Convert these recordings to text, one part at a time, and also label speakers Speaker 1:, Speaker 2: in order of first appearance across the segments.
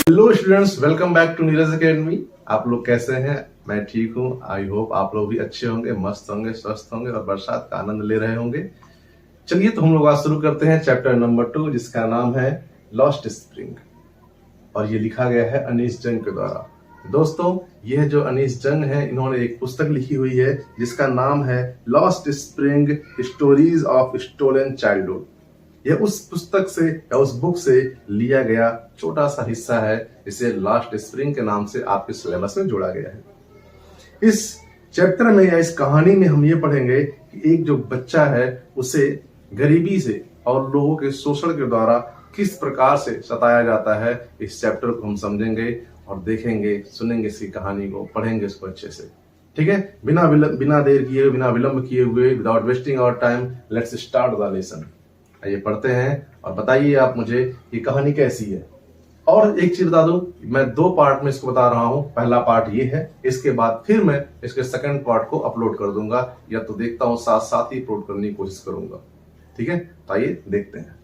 Speaker 1: Hello students, welcome back to Neeraj Academy. आप लोग कैसे हैं? मैं ठीक हूं। आई होप आप लोग भी अच्छे होंगे, मस्त होंगे, स्वस्थ होंगे और बरसात का आनंद ले रहे होंगे। चलिए तो हम लोग आज शुरू करते हैं चैप्टर नंबर 2, जिसका नाम है लॉस्ट स्प्रिंग, और ये लिखा गया है अनीस जंग के द्वारा। दोस्तों, यह जो अनीस जंग है, इन्होंने एक पुस्तक लिखी हुई है जिसका नाम है lost spring stories of stolen Childhood. यह उस पुस्तक से या उस बुक से लिया गया छोटा सा हिस्सा है, इसे लास्ट स्प्रिंग के नाम से आपके सिलेबस में जोड़ा गया है। इस चैप्टर में या इस कहानी में हम ये पढ़ेंगे कि एक जो बच्चा है उसे गरीबी से और लोगों के शोषण के द्वारा किस प्रकार से सताया जाता है। इस चैप्टर को हम समझेंगे और देखेंगे, सुनेंगे इसकी कहानी को, पढ़ेंगे इसको अच्छे से। ठीक है, बिना देर किए, बिना विलंब किए हुए, without wasting our time, let's start the lesson. आइए पढ़ते हैं और बताइए आप मुझे ये कहानी कैसी है। और एक चीज बता दूं, मैं 2 पार्ट में इसको बता रहा हूं। पहला पार्ट ये है, इसके बाद फिर मैं इसके सेकंड पार्ट को अपलोड कर दूंगा, या तो देखता हूं साथ साथ ही अपलोड करने की कोशिश करूंगा। ठीक है, तो आइए देखते हैं।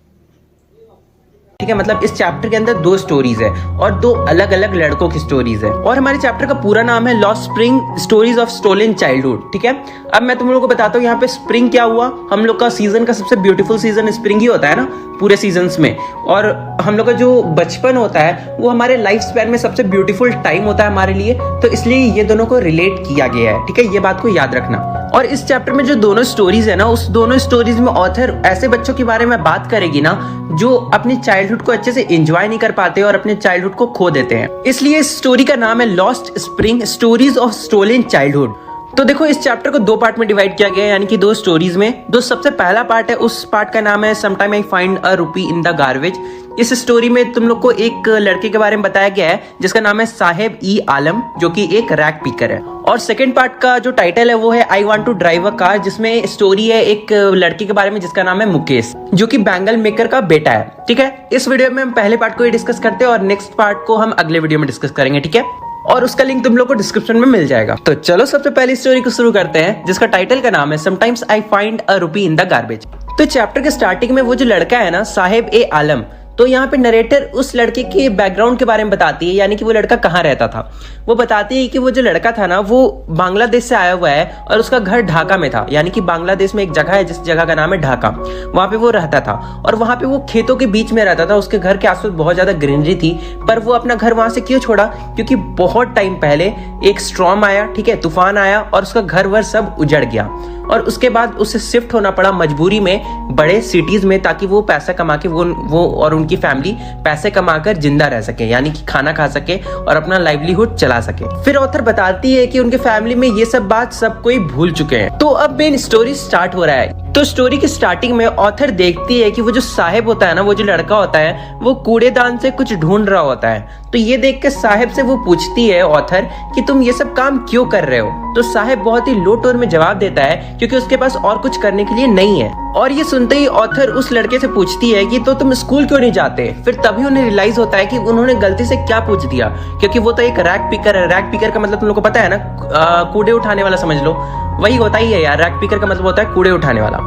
Speaker 2: ठीक है, मतलब इस चैप्टर के अंदर 2 स्टोरीज है और 2 अलग अलग लड़कों की स्टोरीज है। और हमारे चैप्टर का पूरा नाम है lost spring stories of stolen childhood. ठीक है, अब मैं तुम लोगों को बताता हूँ यहाँ पे स्प्रिंग क्या हुआ। हम लोग का सीजन का सबसे ब्यूटीफुल सीजन स्प्रिंग ही होता है ना पूरे सीजन्स में, और हम लोग का जो बचपन होता है वो हमारे लाइफ स्पैन में सबसे ब्यूटीफुल टाइम होता है हमारे लिए, तो इसलिए ये दोनों को रिलेट किया गया है। ठीक है, ये बात को याद रखना। और इस चैप्टर में जो दोनों स्टोरीज है ना, उस दोनों स्टोरीज में ऑथर ऐसे बच्चों के बारे में बात करेगी ना जो अपनी चाइल्डहुड को अच्छे से एंजॉय नहीं कर पाते और अपने चाइल्डहुड को खो देते हैं। इसलिए इस स्टोरी का नाम है lost spring stories of stolen childhood. तो देखो, इस चैप्टर को 2 पार्ट में डिवाइड किया गया है, यानी कि 2 स्टोरीज में। सबसे पहला पार्ट है, उस पार्ट का नाम है समटाइम आई फाइंड अ रूपी इन द गार्बेज। इस स्टोरी में तुम लोग को एक लड़के के बारे में बताया गया है जिसका नाम है साहेब ई आलम, जो कि एक रैग पिकर है। और सेकंड पार्ट का जो टाइटल है वो है I want to drive a car, जिसमें स्टोरी है एक लड़के के बारे में जिसका नाम है मुकेश, जो कि बैंगल मेकर का बेटा है। ठीक है, इस वीडियो में हम पहले पार्ट को ही डिस्कस करते हैं और नेक्स्ट पार्ट को हम अगले वीडियो में डिस्कस करेंगे। ठीक है, और उसका लिंक तुम लोग को डिस्क्रिप्शन में मिल जाएगा। तो चलो सबसे पहले स्टोरी को शुरू करते हैं, जिसका टाइटल का नाम है समटाइम्स आई फाइंड अ रूपी इन द गार्बेज। तो चैप्टर के स्टार्टिंग में वो जो लड़का है ना, साहेब ए आलम, तो यहाँ पे नरेटर उस लड़के के बैकग्राउंड के बारे में बताती है, यानी कि वो लड़का कहाँ रहता था। वो बताती है कि वो जो लड़का था ना, वो बांग्लादेश से आया हुआ है और उसका घर ढाका में था, यानी कि बांग्लादेश में एक जगह है जिस जगह का नाम है ढाका। वहां पे वो रहता था और वहां पे वो खेतों के बीच में रहता था। उसके घर के आसपास बहुत ज्यादा ग्रीनरी थी, पर वो अपना घर वहां से क्यों छोड़ा? क्योंकि बहुत टाइम पहले एक स्टॉर्म आया, ठीक है, तूफान आया और उसका घर वर सब उजड़ गया। और उसके बाद उसे शिफ्ट होना पड़ा मजबूरी में बड़े सिटीज में, ताकि वो पैसा कमा के वो और उनकी फैमिली पैसे कमाकर जिंदा रह सके, यानी कि खाना खा सके और अपना लाइवलीहुड चला सके। फिर ऑथर बताती है कि उनके फैमिली में ये सब बात सब कोई भूल चुके हैं। तो अब मेन स्टोरी स्टार्ट हो रहा है। तो स्टोरी की स्टार्टिंग में ऑथर देखती है कि वो जो साहेब होता है ना, वो जो लड़का होता है, वो कूड़ेदान से कुछ ढूंढ रहा होता है। तो ये देख के साहेब से वो पूछती है ऑथर कि तुम ये सब काम क्यों कर रहे हो? तो साहेब बहुत ही लो टोन में जवाब देता है क्योंकि उसके पास और कुछ करने के लिए नहीं है। और ये सुनते ही ऑथर उस लड़के से पूछती है कि तो तुम स्कूल क्यों नहीं जाते? फिर तभी उन्हें रियलाइज होता है कि उन्होंने गलती से क्या पूछ दिया, क्योंकि वो तो एक रैग पिकर है। रैग पिकर का मतलब तुम लोग को पता है ना, कूड़े उठाने वाला समझ लो, वही होता ही है यार। रैग पिकर का मतलब होता है कूड़े उठाने वाला।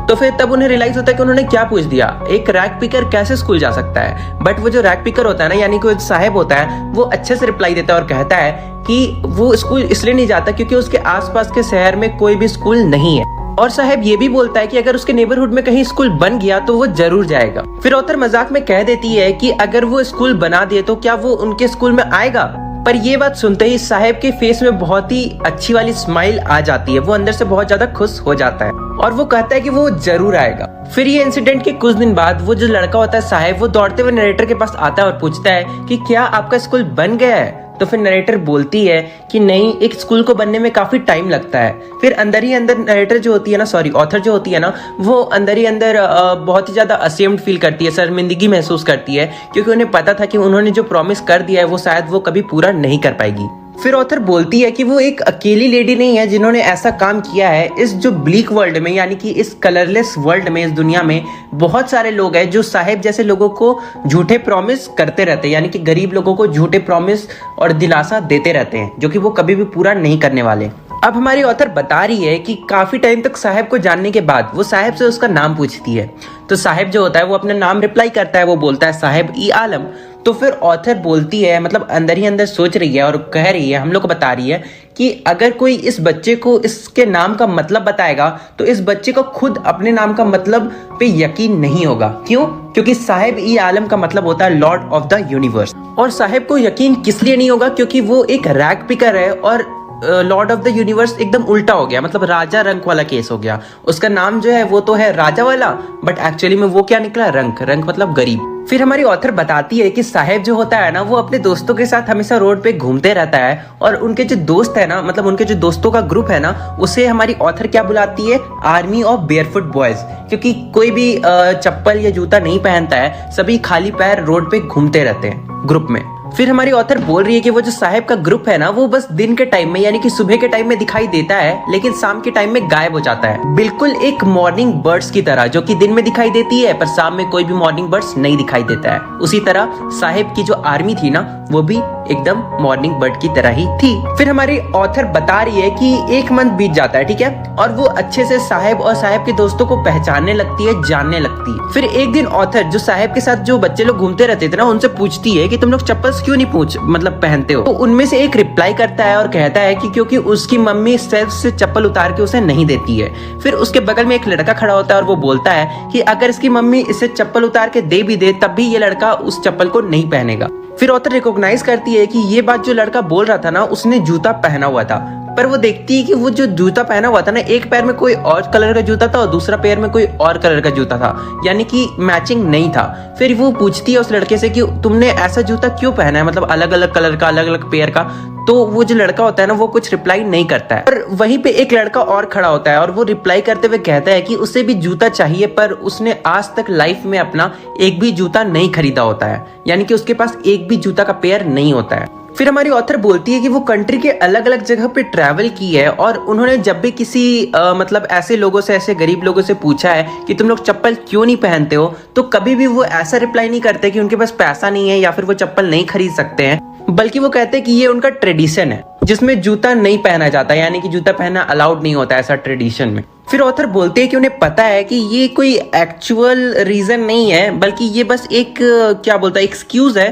Speaker 2: तो फिर तब उन्हें रियलाइज होता है कि उन्होंने क्या पूछ दिया। एक रैग पिकर कैसे स्कूल जा सकता है? बट वो जो रैग पिकर होता है ना, यानी कि साहेब होता है, वो अच्छे से रिप्लाई देता है और कहता है कि वो स्कूल इसलिए नहीं जाता क्योंकि उसके आसपास के शहर में कोई भी स्कूल नहीं है। और साहेब ये भी बोलता है कि अगर उसके नेबरहुड में कहीं स्कूल बन गया तो वो जरूर जाएगा। फिर ऑथर मजाक में कह देती है कि अगर वो स्कूल बना दे तो क्या वो उनके स्कूल में आएगा? पर ये बात सुनते ही साहेब के फेस में बहुत ही अच्छी वाली स्माइल आ जाती है। वो अंदर से बहुत ज्यादा खुश हो जाता है और वो कहता है कि वो जरूर आएगा। फिर ये इंसिडेंट के कुछ दिन बाद वो जो लड़का होता है साहेब, वो दौड़ते हुए नरेटर के पास आता है और पूछता है कि क्या आपका स्कूल बन गया है? तो फिर नरेटर बोलती है कि नहीं, एक स्कूल को बनने में काफी टाइम लगता है। फिर अंदर ही अंदर नरेटर जो होती है ना, सॉरी ऑथर जो होती है ना, वो अंदर ही अंदर बहुत ही ज्यादा असेम्ड फील करती है, शर्मिंदगी महसूस करती है, क्योंकि उन्हें पता था कि उन्होंने जो प्रॉमिस कर दिया है वो शायद वो कभी पूरा नहीं कर पाएगी। फिर ऑथर बोलती है कि वो एक अकेली लेडी नहीं है जिन्होंने ऐसा काम किया है। इस जो ब्लीक वर्ल्ड में, यानी कि इस कलरलेस वर्ल्ड में, इस दुनिया में बहुत सारे लोग हैं जो साहेब जैसे लोगों को झूठे प्रॉमिस करते रहते हैं, यानी कि गरीब लोगों को झूठे प्रॉमिस और दिलासा देते रहते हैं, जो कि वो कभी भी पूरा नहीं करने वाले। अब हमारी ऑथर बता रही है कि काफी टाइम तक साहेब को जानने के बाद वो साहेब से उसका नाम पूछती है। तो साहेब जो होता है वो अपना नाम रिप्लाई करता है, वो बोलता है साहेब ई आलम। तो फिर ऑथर बोलती है, मतलब अंदर ही अंदर सोच रही है और कह रही है, हम लोग को बता रही है कि अगर कोई इस बच्चे को इसके नाम का मतलब बताएगा तो इस बच्चे को खुद अपने नाम का मतलब पे यकीन नहीं होगा। क्यों? क्योंकि साहिब ई आलम का मतलब होता है लॉर्ड ऑफ द यूनिवर्स। और साहिब को यकीन किस लिए नहीं होगा? क्योंकि वो एक रैग पिकर है और लॉर्ड ऑफ द यूनिवर्स एकदम उल्टा हो गया, मतलब राजा रंक वाला केस हो गया। उसका नाम जो है वो तो है राजा वाला, बट एक्चुअली में वो क्या निकला? रंक। रंक मतलब गरीब। फिर हमारी ऑथर बताती है कि साहिब जो होता है ना, वो अपने दोस्तों के साथ हमेशा रोड पे घूमते रहता है और उनके जो दोस्त है ना, मतलब उनके जो दोस्तों का ग्रुप है ना, उसे हमारी ऑथर क्या बुलाती है? Army of barefoot boys. क्योंकि कोई भी चप्पल या जूता नहीं पहनता है, सभी खाली पैर रोड पे घूमते रहते हैं ग्रुप में। फिर हमारी ऑथर बोल रही है कि वो जो साहिब का ग्रुप है ना, वो बस दिन के टाइम में यानी कि सुबह के टाइम में दिखाई देता है, लेकिन शाम के टाइम में गायब हो जाता है, बिल्कुल एक मॉर्निंग बर्ड्स की तरह, जो कि दिन में दिखाई देती है पर शाम में कोई भी मॉर्निंग बर्ड्स नहीं दिखाई देता है। उसी तरह साहिब की जो आर्मी थी ना, वो भी एकदम मॉर्निंग बर्ड की तरह ही थी। फिर हमारी ऑथर बता रही है कि 1 मंथ बीत जाता है, ठीक है, और वो अच्छे से साहिब और साहिब के दोस्तों को पहचानने लगती है, जानने लगती है। फिर एक दिन ऑथर जो साहिब के साथ जो बच्चे लोग घूमते रहते थे ना, उनसे पूछती है कि तुम लोग चप्पल क्यों नहीं मतलब पहनते हो? तो उनमें से एक रिप्लाई करता है और कहता है कि क्योंकि उसकी मम्मी सेल्फ से चप्पल उतार के उसे नहीं देती है। फिर उसके बगल में एक लड़का खड़ा होता है और वो बोलता है कि अगर इसकी मम्मी इसे चप्पल उतार के दे भी दे, तब भी ये लड़का उस चप्पल को नहीं पहनेगा। फिर ऑथर रिकॉग्नाइज करती है कि ये बात जो लड़का बोल रहा था ना, उसने जूता पहना हुआ था, पर वो देखती है कि वो जो जूता पहना हुआ था ना, एक पैर में कोई और कलर का जूता था और दूसरा पैर में कोई और कलर का जूता था, यानी कि मैचिंग नहीं था। फिर वो पूछती है उस लड़के से कि तुमने ऐसा जूता क्यों पहना है, मतलब अलग अलग कलर का, अलग अलग पैर का। तो वो जो लड़का होता है ना, वो कुछ रिप्लाई नहीं करता है। और वहीं पे एक लड़का और खड़ा होता है और वो रिप्लाई करते हुए कहता है कि उसे भी जूता चाहिए, पर उसने आज तक लाइफ में अपना एक भी जूता नहीं खरीदा होता है, यानी कि उसके पास एक भी जूता का पेयर नहीं होता है। फिर हमारी ऑथर बोलती है कि वो कंट्री के अलग अलग जगह पे ट्रैवल की है और उन्होंने जब भी किसी मतलब ऐसे लोगों से, ऐसे गरीब लोगों से पूछा है कि तुम लोग चप्पल क्यों नहीं पहनते हो, तो कभी भी वो ऐसा रिप्लाई नहीं करते कि उनके पास पैसा नहीं है या फिर वो चप्पल नहीं खरीद सकते हैं, बल्कि वो कहते हैं कि ये उनका ट्रेडिशन है जिसमें जूता नहीं पहना जाता, यानी कि जूता पहनना अलाउड नहीं होता ऐसा ट्रेडिशन में। फिर ऑथर बोलते हैं कि उन्हें पता है कि ये कोई एक्चुअल रीजन नहीं है, बल्कि ये बस एक क्या बोलता है, एक्सक्यूज है,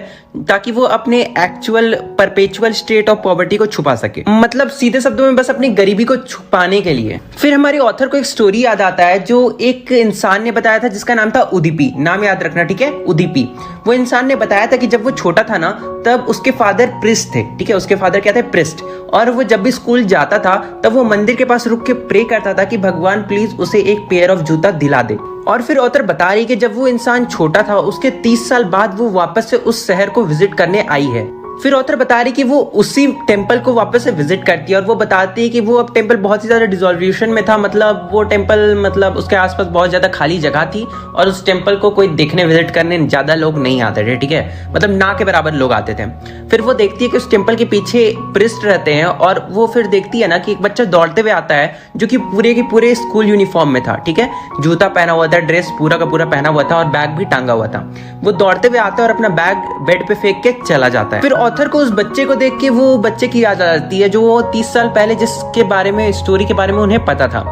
Speaker 2: ताकि वो अपने actual perpetual state of poverty को छुपा सके, मतलब सीधे शब्दों में बस अपनी गरीबी को छुपाने के लिए। फिर हमारे ऑथर को एक स्टोरी याद आता है जो एक इंसान ने बताया था, जिसका नाम था उदीपी। नाम याद रखना, ठीक है, उदीपी। वो इंसान ने बताया था कि जब वो छोटा था ना, तब उसके फादर प्रिस्ट थे, ठीक है, उसके फादर क्या थे? प्रिस्ट। और वो जब भी स्कूल जाता था तब वो मंदिर के पास रुक के प्रे करता था कि भगवान प्लीज उसे एक पेयर ऑफ जूता दिला दे। और फिर ऑथर बता रही कि जब वो इंसान छोटा था, उसके 30 साल बाद वो वापस से उस शहर को विजिट करने आई है। फिर ऑथर बता रही कि वो उसी टेम्पल को वापस से विजिट करती है और वो बताती है कि वो अब टेम्पल बहुत ही ज्यादा डिसॉल्यूशन में था, मतलब वो टेम्पल, मतलब उसके आसपास बहुत ज्यादा खाली जगह थी और उस टेम्पल को कोई देखने विजिट करने ज्यादा लोग नहीं आते थे, ठीक है, मतलब ना के बराबर लोग आते थे। फिर वो देखती है कि उस टेम्पल के पीछे प्रिस्ट रहते हैं और वो फिर देखती है ना कि एक बच्चा दौड़ते हुए आता है जो कि पूरे के पूरे स्कूल यूनिफॉर्म में था, ठीक है, जूता पहना हुआ था, ड्रेस पूरा का पूरा पहना हुआ था और बैग भी टांगा हुआ था। वो दौड़ते हुए आता है और अपना बैग बेड पे फेंक के चला जाता है। फिर ऑथर को उस बच्चे को देख के वो बच्चे की याद आ जाती है जो वो 30 साल पहले जिसके बारे में, स्टोरी के बारे में उन्हें पता था।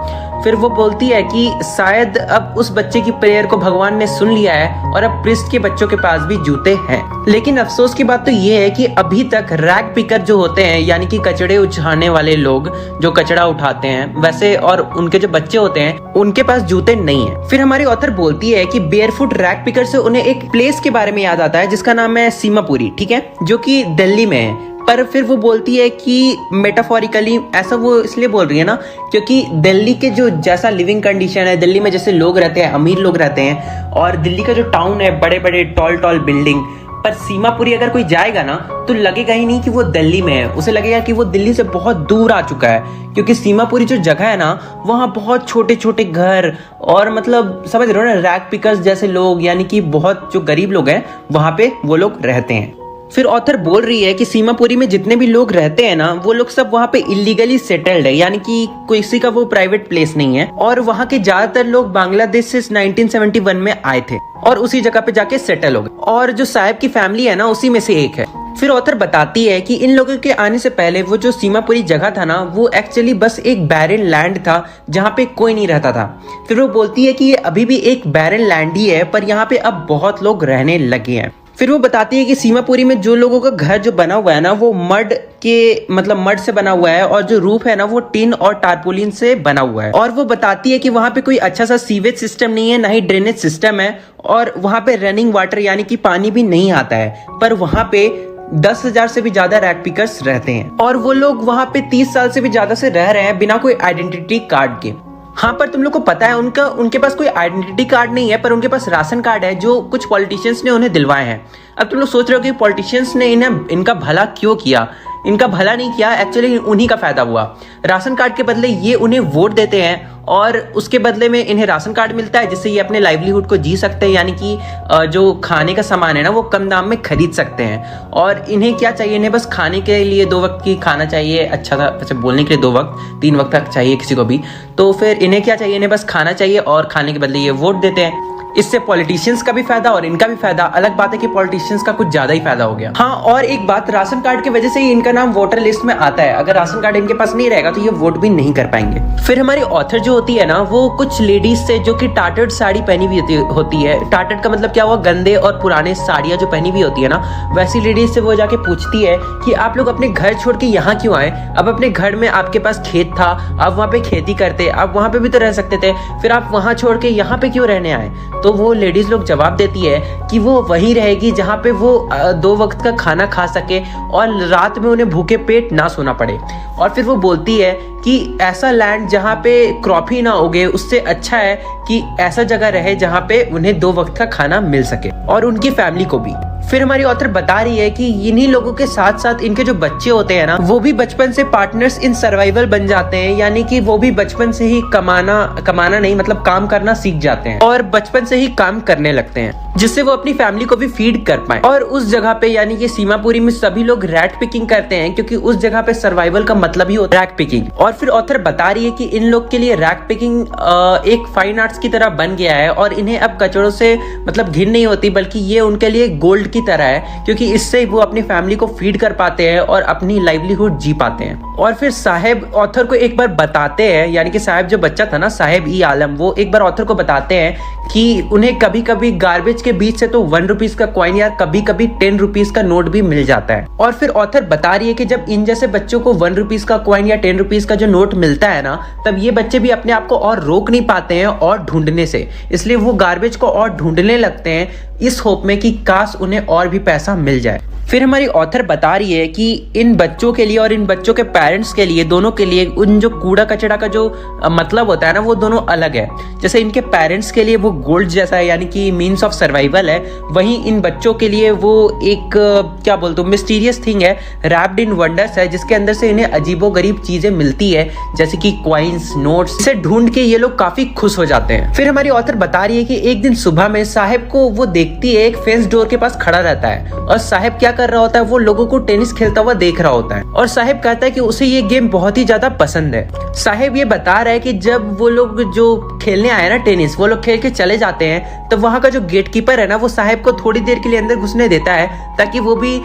Speaker 2: फिर वो बोलती है कि शायद अब उस बच्चे की प्रेयर को भगवान ने सुन लिया है और अब प्रिस्ट के बच्चों के पास भी जूते हैं। लेकिन अफसोस की बात तो ये है कि अभी तक रैग पिकर जो होते हैं, यानी कि कचड़े उठाने वाले लोग जो कचड़ा उठाते हैं वैसे, और उनके जो बच्चे होते हैं उनके पास जूते नहीं है। फिर हमारी ऑथर बोलती है कि बेयरफुट रैग पिकर से उन्हें एक प्लेस के बारे में याद आता है जिसका नाम है सीमापुरी, ठीक है, जो कि दिल्ली में है। पर फिर वो बोलती है कि मेटाफोरिकली ऐसा वो इसलिए बोल रही है ना, क्योंकि दिल्ली के जो जैसा लिविंग कंडीशन है, दिल्ली में जैसे लोग रहते हैं, अमीर लोग रहते हैं, और दिल्ली का जो टाउन है, बड़े बड़े टॉल बिल्डिंग, पर सीमापुरी अगर कोई जाएगा ना तो लगेगा ही नहीं कि वो दिल्ली में है, उसे लगेगा कि वो दिल्ली से बहुत दूर आ चुका है, क्योंकि सीमापुरी जो जगह है ना, वहाँ बहुत छोटे छोटे घर और मतलब समझ रहे हो ना, रैग पिकर्स जैसे लोग, यानी कि बहुत जो गरीब लोग हैं वहाँ पे वो लोग रहते हैं। फिर ऑथर बोल रही है कि सीमापुरी में जितने भी लोग रहते हैं ना, वो लोग सब वहाँ पे इलीगली सेटल्ड है, यानी कि किसी का वो प्राइवेट प्लेस नहीं है, और वहाँ के ज्यादातर लोग बांग्लादेश से 1971 में आए थे और उसी जगह पे जाके सेटल हो गए, और जो साहिब की फैमिली है ना, उसी में से एक है। फिर ऑथर बताती है कि इन लोगों के आने से पहले वो जो सीमापुरी जगह था ना, वो एक्चुअली बस एक बैरन लैंड था जहाँ पे कोई नहीं रहता था। फिर वो बोलती है कि ये अभी भी एक बैरन लैंड ही है, पर यहाँ पे अब बहुत लोग रहने लगे हैं। फिर वो बताती है कि सीमापुरी में जो लोगों का घर जो बना हुआ है ना वो मड से बना हुआ है और जो रूफ है ना वो टिन और टारपोलिन से बना हुआ है। और वो बताती है कि वहां पे कोई अच्छा सा सीवेज सिस्टम नहीं है, ना ही ड्रेनेज सिस्टम है, और वहां पे रनिंग वाटर यानी कि पानी भी नहीं आता है। पर वहां पे 10,000 से भी ज्यादा रैग पिकर्स रहते हैं और वो लोग वहां पे 30 साल से भी ज्यादा से रह रहे हैं बिना कोई आइडेंटिटी कार्ड के। हाँ, पर तुम लोग को पता है उनके पास कोई आइडेंटिटी कार्ड नहीं है, पर उनके पास राशन कार्ड है जो कुछ पॉलिटिशियंस ने उन्हें दिलवाए हैं। अब तुम लोग सोच रहे हो कि पॉलिटिशियंस ने इनका भला क्यों किया। इनका भला नहीं किया, एक्चुअली उन्हीं का फायदा हुआ। राशन कार्ड के बदले ये उन्हें वोट देते हैं और उसके बदले में इन्हें राशन कार्ड मिलता है, जिससे ये अपने लाइवलीहुड को जी सकते हैं, यानी कि जो खाने का सामान है ना वो कम दाम में खरीद सकते हैं। और इन्हें क्या चाहिए, इन्हें बस खाने के लिए 2 वक्त की खाना चाहिए, अच्छा सा वैसे बोलने के लिए 2 वक्त 3 वक्त तक चाहिए किसी को भी। तो फिर इन्हें क्या चाहिए, इन्हें बस खाना चाहिए और खाने के बदले ये वोट देते हैं। इससे पॉलिटिशियंस का भी फायदा और इनका भी फायदा। अलग बात है कि पॉलिटिशियंस का कुछ ज्यादा ही फायदा हो गया। हाँ, और एक बात, राशन कार्ड की वजह से ही इनका नाम वोटर लिस्ट में आता है। अगर राशन कार्ड इनके पास नहीं रहेगा तो ये वोट भी नहीं कर पाएंगे। फिर हमारी ऑथर जो होती है ना वो कुछ लेडीज से जो कि टार्टर्ड साड़ी पहनी हुई होती है। टार्टर्ड का मतलब क्या हुआ, गंदे और पुराने साड़ियां जो पहनी हुई होती है ना, वैसी लेडीज से वो जाके पूछती है कि आप लोग अपने घर छोड़ के यहाँ क्यों आए। अब अपने घर में आपके पास खेत था, आप वहाँ पे खेती करते, आप वहाँ पे भी तो रह सकते थे, फिर आप वहाँ छोड़ के यहाँ पे क्यों रहने आए। तो वो लेडीज लोग जवाब देती है कि वो वहीं रहेगी जहाँ पे वो 2 वक्त का खाना खा सके और रात में उन्हें भूखे पेट ना सोना पड़े। और फिर वो बोलती है कि ऐसा लैंड जहाँ पे क्रॉप ही ना उगे उससे अच्छा है कि ऐसा जगह रहे जहाँ पे उन्हें 2 वक्त का खाना मिल सके और उनकी फैमिली को भी। फिर हमारी ऑथर बता रही है कि इन्हीं लोगों के साथ साथ इनके जो बच्चे होते हैं ना वो भी बचपन से पार्टनर्स इन सर्वाइवल बन जाते हैं, यानी कि वो भी बचपन से ही कमाना नहीं मतलब काम करना सीख जाते हैं और बचपन से ही काम करने लगते हैं, जिससे वो अपनी फैमिली को भी फीड कर पाए। और उस जगह पे यानी कि सीमापुरी में सभी लोग रैट पिकिंग करते हैं, क्योंकि उस जगह पे सर्वाइवल का मतलब ही होता है रैक पिकिंग। और फिर ऑथर बता रही है कि इन लोग के लिए रैक पिकिंग एक फाइन आर्ट्स की तरह बन गया है और इन्हें अब कचड़ों से मतलब घिन नहीं होती, बल्कि ये उनके लिए गोल्ड की तरह है, क्योंकि इससे वो अपनी फैमिली को फीड कर पाते हैं और अपनी लाइवलीहुड जी पाते हैं। और फिर साहेब ऑथर को एक बार बताते हैं, यानी कि साहेब जो बच्चा था ना, साहेब ई आलम, वो एक बार ऑथर को बताते हैं कि उन्हें कभी कभी गार्बेज के बीच से तो 1 रुपीज का कॉइन या कभी कभी 10 रुपीज का नोट भी मिल जाता है। और फिर ऑथर बता रही है कि जब इन जैसे बच्चों को 1 रुपीज का कॉइन या 10 रुपीज का जो नोट मिलता है ना, तब ये बच्चे भी अपने आप को और रोक नहीं पाते हैं और ढूंढने से, इसलिए वो गार्बेज को और ढूंढने लगते हैं इस होप में कि काश उन्हें और भी पैसा मिल जाए। फिर हमारी ऑथर बता रही है कि इन बच्चों के लिए और इन बच्चों के पेरेंट्स के लिए, दोनों के लिए, उन जो कूड़ा कचड़ा का जो मतलब होता है ना वो दोनों अलग है। जैसे इनके पेरेंट्स के लिए वो गोल्ड जैसा है, यानी कि मीन्स ऑफ सर्वाइवल है, वहीं इन बच्चों के लिए वो एक क्या बोलते हो मिस्टीरियस थिंग है, रैप्ड इन वंडर्स है, जिसके अंदर से इन्हें अजीबोगरीब चीजें मिलती है, जैसे कि कॉइन्स, नोट्स। इसे ढूंढ के ये लोग काफी खुश हो जाते हैं। फिर हमारी ऑथर बता रही है कि एक दिन सुबह में साहेब को वो देखती है एक फेंस डोर के पास खड़ा रहता है और साहेब क्या कर रहा होता है, वो लोगों को टेनिस खेलता हुआ देख रहा होता है और साहेब कहता है कि उसे ये गेम बहुत ही ज्यादा पसंद है। साहेब ये बता रहा है कि जब वो लोग जो खेलने आए ना टेनिस, वो लोग खेल के चले जाते हैं, तो वहां का जो गेटकीपर है ना वो साहेब को थोड़ी देर के लिए अंदर घुसने देता है ताकि वो भी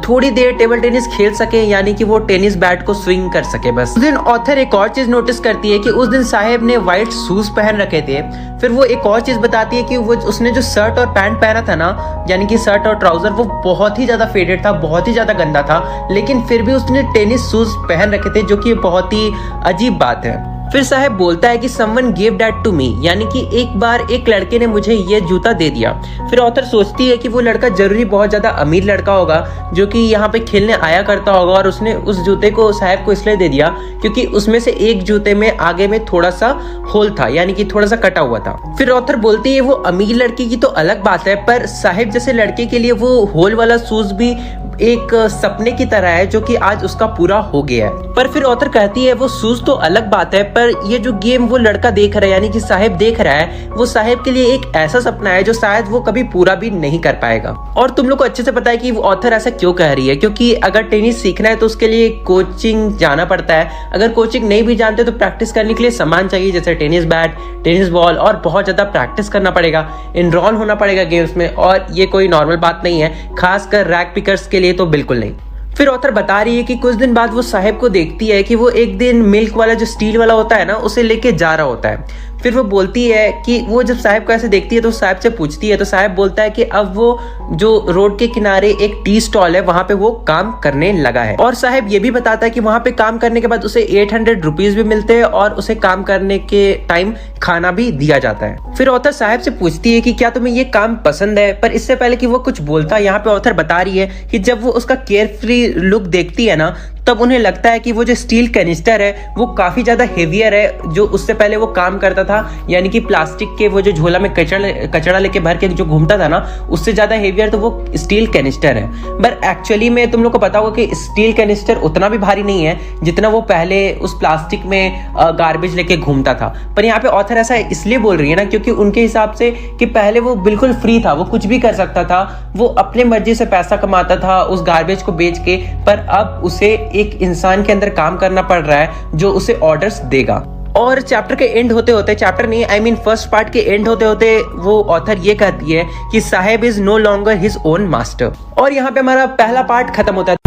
Speaker 2: थोड़ी देर टेबल टेनिस खेल सके, यानी कि वो टेनिस बैट को स्विंग कर सके बस। उस दिन ऑथर एक और चीज नोटिस करती है कि उस दिन साहेब ने व्हाइट शूज पहन रखे थे। फिर वो एक और चीज बताती है कि वो उसने जो शर्ट और पैंट पहना था ना, यानी कि शर्ट और ट्राउजर, वो बहुत ही ज्यादा फेडेड था, बहुत ही ज्यादा गंदा था, लेकिन फिर भी उसने टेनिस शूज पहन रखे थे, जो कि बहुत ही अजीब बात है। फिर साहेब बोलता है कि someone gave that to me, यानी कि एक बार एक लड़के ने मुझे ये जूता दे दिया। फिर ऑथर सोचती है कि वो लड़का जरूरी बहुत ज्यादा अमीर लड़का होगा जो कि यहाँ पे खेलने आया करता होगा और उसने उस जूते को साहेब को इसलिए दे दिया क्योंकि उसमें से एक जूते में आगे में थोड़ा सा होल था, यानी कि थोड़ा सा कटा हुआ था। फिर ऑथर बोलती है वो अमीर लड़की की तो अलग बात है, पर साहेब जैसे लड़के के लिए वो होल वाला शूज भी एक सपने की तरह है जो कि आज उसका पूरा हो गया है। पर फिर ऑथर कहती है वो शूज तो अलग बात है, पर ये जो गेम वो लड़का देख रहा है, यानी कि साहेब देख रहा है, वो साहेब के लिए एक ऐसा सपना है जो शायद वो कभी पूरा भी नहीं कर पाएगा। और तुम लोग को अच्छे से पता है कि वो ऑथर ऐसा क्यों कह रही है, क्योंकि अगर टेनिस सीखना है तो उसके लिए कोचिंग जाना पड़ता है। अगर कोचिंग नहीं भी जानते तो प्रैक्टिस करने के लिए सामान चाहिए, जैसे टेनिस बैट, टेनिस बॉल, और बहुत ज्यादा प्रैक्टिस करना पड़ेगा, इनरोल होना पड़ेगा गेम्स में, और ये कोई नॉर्मल बात नहीं है, खासकर रैक पिकर्स के लिए तो बिल्कुल नहीं। फिर ऑथर बता रही है कि कुछ दिन बाद वो साहेब को देखती है कि वो एक दिन मिल्क वाला जो स्टील वाला होता है ना उसे लेके जा रहा होता है। फिर वो बोलती है कि वो जब साहब को ऐसे देखती है तो साहब से पूछती है, तो साहब बोलता है कि अब वो जो रोड के किनारे एक टी स्टॉल है वहां पे वो काम करने लगा है। और साहब ये भी बताता है कि वहां पे काम करने के बाद उसे 800 रुपीज भी मिलते हैं और उसे काम करने के टाइम खाना भी दिया जाता है। फिर ऑथर साहब से पूछती है कि क्या तुम्हें ये काम पसंद है, पर इससे पहले कि वो कुछ बोलता है यहाँ पे ऑथर बता रही है कि जब वो उसका केयर फ्री लुक देखती है ना, तब उन्हें लगता है कि वो जो स्टील कैनिस्टर है वो काफी ज्यादा हेवियर है जो उससे पहले वो काम करता था, यानी कि प्लास्टिक के वो जो झोला में कचड़ा लेके भर के जो घूमता था ना, उससे ज्यादा हेवियर तो वो स्टील कैनिस्टर है। पर एक्चुअली में तुम लोग को पता होगा कि स्टील कैनिस्टर उतना भी भारी नहीं है जितना वो पहले उस प्लास्टिक में गार्बेज लेके घूमता था। पर यहाँ पे ऑथर ऐसा इसलिए बोल रही है ना क्योंकि उनके हिसाब से कि पहले वो बिल्कुल फ्री था, वो कुछ भी कर सकता था, वो अपने मर्जी से पैसा कमाता था उस गार्बेज को बेच के, पर अब उसे एक इंसान के अंदर काम करना पड़ रहा है जो उसे ऑर्डर्स देगा। और चैप्टर के एंड होते होते, चैप्टर नहीं आई मीन फर्स्ट पार्ट के एंड होते होते वो ऑथर ये कहती है कि Saheb is no longer his own master. और यहाँ पे हमारा पहला पार्ट खत्म होता है।